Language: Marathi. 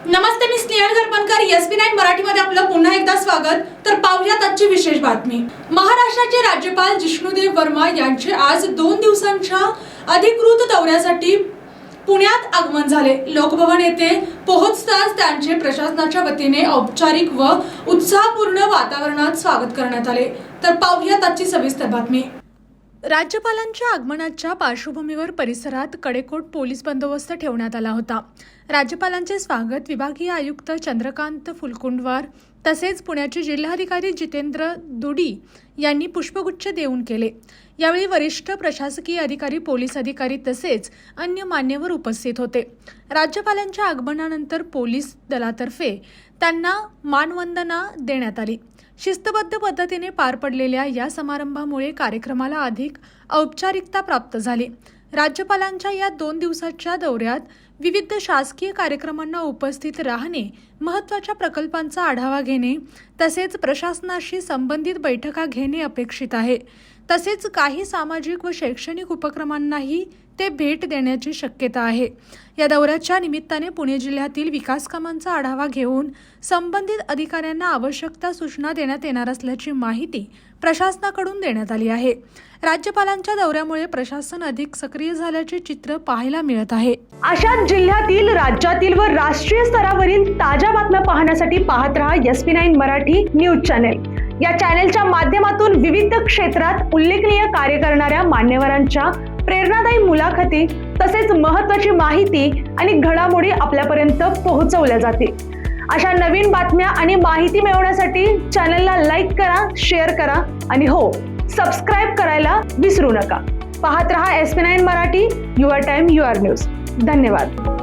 नमस्ते, मी स्नेहल गरपणकर. SP9 मराठीमध्ये आपलं पुन्हा एकदा स्वागत. तर पाहूयात आजची विशेष बातमी. महाराष्ट्राचे राज्यपाल जिष्णुदेव वर्मा यांचे आज 2 दिवसांच्या अधिकृत दौऱ्यासाठी पुण्यात आगमन झाले. लोकभवन येथे पोहोचताच त्यांचे प्रशासनाच्या वतीने औपचारिक व उत्साहपूर्ण वातावरणात स्वागत करण्यात आले. तर पाहूयात आजची सविस्तर बातमी. राज्यपालांच्या आगमनाच्या पार्श्वभूमीवर परिसरात कडेकोट पोलीस बंदोबस्त ठेवण्यात आला होता. राज्यपालांचे स्वागत विभागीय आयुक्त चंद्रकांत फुलकुंडवार तसेच पुण्याचे जिल्हाधिकारी जितेंद्र दुडी यांनी पुष्पगुच्छ देऊन केले. यावेळी वरिष्ठ प्रशासकीय अधिकारी, पोलीस अधिकारी तसेच अन्य मान्यवर उपस्थित होते. राज्यपालांच्या आगमनानंतर पोलीस दलातर्फे त्यांना मानवंदना देण्यात आली. शिस्तबद्ध पद्धतीने पार पडलेल्या या समारंभामुळे कार्यक्रमाला अधिक औपचारिकता प्राप्त झाली. राज्यपालांच्या या 2 दिवसाच्या दौऱ्यात विविध शासकीय कार्यक्रमांना उपस्थित राहणे, महत्त्वाच्या प्रकल्पांचा आढावा घेणे तसेच प्रशासनाशी संबंधित बैठका घेणे अपेक्षित आहे. तसेच काही सामाजिक व शैक्षणिक उपक्रमांनाही ते भेट देण्याची शक्यता आहे. या दौऱ्याच्या निमित्ताने पुणे जिल्ह्यातील विकास कामांचा आढावा घेऊन संबंधित अधिकाऱ्यांना आवश्यक सूचना देण्यात येणार असल्याची माहिती प्रशासनाकडून देण्यात आली आहे. राज्यपालांच्या दौऱ्यामुळे प्रशासन अधिक सक्रिय झाल्याचे चित्र पाहायला मिळत आहे. अशाच जिल्ह्यातील, राज्यातील व राष्ट्रीय स्तरावरील ताज्या बातम्या पाहण्यासाठी पाहत रहा SP9 मराठी न्यूज चॅनेल. या चॅनेलच्या माध्यमातून विविध क्षेत्रात उल्लेखनीय कार्य करणाऱ्या मान्यवरांच्या प्रेरणादायी मुलाखती तसेच महत्त्वाची माहिती आणि घडामोडी आपल्यापर्यंत पोहोचवल्या जातील. अशा नवीन बातम्या आणि माहिती मिळवण्यासाठी चॅनलला लाईक करा, शेअर करा आणि हो, सबस्क्राईब करायला विसरू नका. पाहत रहा SP9 Marathi, your time your news. धन्यवाद.